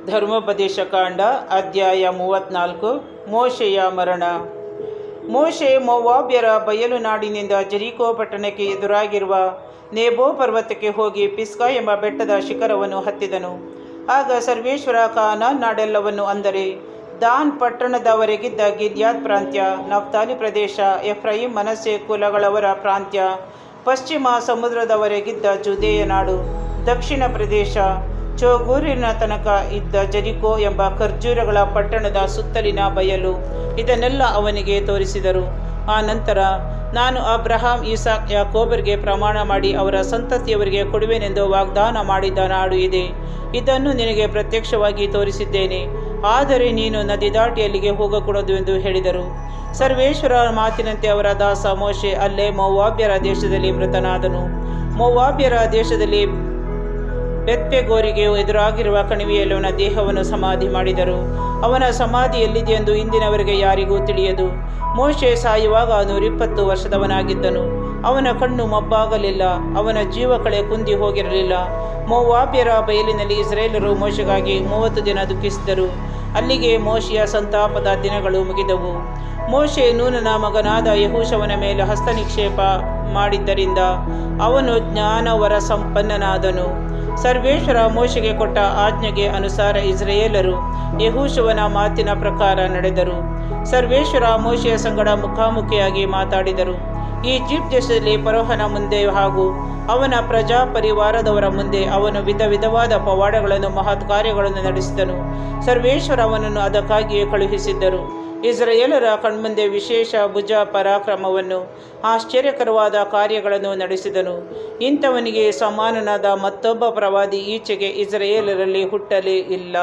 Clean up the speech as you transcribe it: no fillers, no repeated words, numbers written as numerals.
ಧರ್ಮೋಪದೇಶ ಕಾಂಡ ಅಧ್ಯಾಯ 34. ಮೋಶೆಯ ಮರಣ. ಮೋಶೆ ಮೋವಾಬ್ಯರ ಬಯಲು ನಾಡಿನಿಂದ ಜೆರಿಕೋ ಪಟ್ಟಣಕ್ಕೆ ಎದುರಾಗಿರುವ ನೇಬೋ ಪರ್ವತಕ್ಕೆ ಹೋಗಿ ಪಿಸ್ಗಾ ಎಂಬ ಬೆಟ್ಟದ ಶಿಖರವನ್ನು ಹತ್ತಿದನು. ಆಗ ಸರ್ವೇಶ್ವರ ಕಾನಾನ್ ನಾಡೆಲ್ಲವನ್ನು, ಅಂದರೆ ದಾನ್ ಪಟ್ಟಣದವರೆಗಿದ್ದ ಗಿಲ್ಯಾದ್ ಪ್ರಾಂತ್ಯ, ನಫ್ತಾಲಿ ಪ್ರದೇಶ, ಎಫ್ರಾಯಿಂ ಮನಸ್ಸೆ ಕುಲಗಳವರ ಪ್ರಾಂತ್ಯ, ಪಶ್ಚಿಮ ಸಮುದ್ರದವರೆಗಿದ್ದ ಜುದೇಯ ನಾಡು, ದಕ್ಷಿಣ ಪ್ರದೇಶ, ಚೋಗೂರಿನ ತನಕ ಇದ್ದ ಜೆರಿಕೋ ಎಂಬ ಖರ್ಜೂರಗಳ ಪಟ್ಟಣದ ಸುತ್ತಲಿನ ಬಯಲು, ಇದನ್ನೆಲ್ಲ ಅವನಿಗೆ ತೋರಿಸಿದರು. ಆ ನಂತರ ನಾನು ಅಬ್ರಹಾಂ, ಇಸಾಕ್, ಯಾಕೋಬರಿಗೆ ಪ್ರಮಾಣ ಮಾಡಿ ಅವರ ಸಂತತಿಯವರಿಗೆ ಕೊಡುವೆನೆಂದು ವಾಗ್ದಾನ ಮಾಡಿದ ನಾಡು ಇದೆ. ಇದನ್ನು ನಿನಗೆ ಪ್ರತ್ಯಕ್ಷವಾಗಿ ತೋರಿಸಿದ್ದೇನೆ, ಆದರೆ ನೀನು ನದಿ ದಾಟಿ ಅಲ್ಲಿಗೆ ಹೋಗಕೂಡದು ಎಂದು ಹೇಳಿದರು. ಸರ್ವೇಶ್ವರ ಮಾತಿನಂತೆ ಅವರ ದಾಸ ಮೋಶೆ ಅಲ್ಲೇ ಮೋವಾಬ್ಯರ ದೇಶದಲ್ಲಿ ಮೃತನಾದನು. ಮೋವಾಬ್ಯರ ದೇಶದಲ್ಲಿ ಬೆತ್ಪೆಗೋರಿಗೆ ಎದುರಾಗಿರುವ ಕಣಿವೆಯಲ್ಲಿ ಅವನ ದೇಹವನ್ನು ಸಮಾಧಿ ಮಾಡಿದರು. ಅವನ ಸಮಾಧಿ ಎಲ್ಲಿದೆಯೆಂದು ಇಂದಿನವರೆಗೆ ಯಾರಿಗೂ ತಿಳಿಯದು. ಮೋಶೆ ಸಾಯುವಾಗ 120 ವರ್ಷದವನಾಗಿದ್ದನು. ಅವನ ಕಣ್ಣು ಮಬ್ಬಾಗಲಿಲ್ಲ, ಅವನ ಜೀವಕಳೆ ಕುಂದಿ ಹೋಗಿರಲಿಲ್ಲ. ಮೋವಾಬ್ಯರ ಬಯಲಿನಲ್ಲಿ ಇಸ್ರಾಯೇಲರು ಮೋಶೆಗಾಗಿ 30 ದಿನ ದುಃಖಿಸಿದರು. ಅಲ್ಲಿಗೆ ಮೋಶೆಯ ಸಂತಾಪದ ದಿನಗಳು ಮುಗಿದವು. ಮೋಶೆ ನೂನನ ಮಗನಾದ ಯೆಹೋಶುವನ ಮೇಲೆ ಹಸ್ತನಿಕ್ಷೇಪ ಮಾಡಿದ್ದರಿಂದ ಅವನು ಜ್ಞಾನವರ ಸಂಪನ್ನನಾದನು. ಸರ್ವೇಶ್ವರ ಮೋಶೆಗೆ ಕೊಟ್ಟ ಆಜ್ಞೆಗೆ ಅನುಸಾರ ಇಸ್ರಾಯೇಲರು ಯೆಹೋಶುವನ ಮಾತಿನ ಪ್ರಕಾರ ನಡೆದರು. ಸರ್ವೇಶ್ವರ ಮೋಶೆಯ ಸಂಗಡ ಮುಖಾಮುಖಿಯಾಗಿ ಮಾತಾಡಿದರು. ಈಜಿಪ್ಟ್ ದೇಶದಲ್ಲಿ ಫರೋಹನ ಮುಂದೆ ಹಾಗೂ ಅವನ ಪ್ರಜಾ ಪರಿವಾರದವರ ಮುಂದೆ ಅವನು ವಿಧ ವಿಧವಾದ ಪವಾಡಗಳನ್ನು, ಮಹತ್ ಕಾರ್ಯಗಳನ್ನು ನಡೆಸಿದನು. ಸರ್ವೇಶ್ವರ ಅವನನ್ನು ಅದಕ್ಕಾಗಿಯೇ ಕಳುಹಿಸಿದ್ದರು. ಇಸ್ರಾಯೇಲರ ಕಣ್ಮುಂದೆ ವಿಶೇಷ ಭುಜ ಪರಾಕ್ರಮವನ್ನು, ಆಶ್ಚರ್ಯಕರವಾದ ಕಾರ್ಯಗಳನ್ನು ನಡೆಸಿದನು. ಇಂಥವನಿಗೆ ಸಮಾನನಾದ ಮತ್ತೊಬ್ಬ ಪ್ರವಾದಿ ಈಚೆಗೆ ಇಸ್ರಾಯೇಲರಲ್ಲಿ ಹುಟ್ಟಲೇ ಇಲ್ಲ.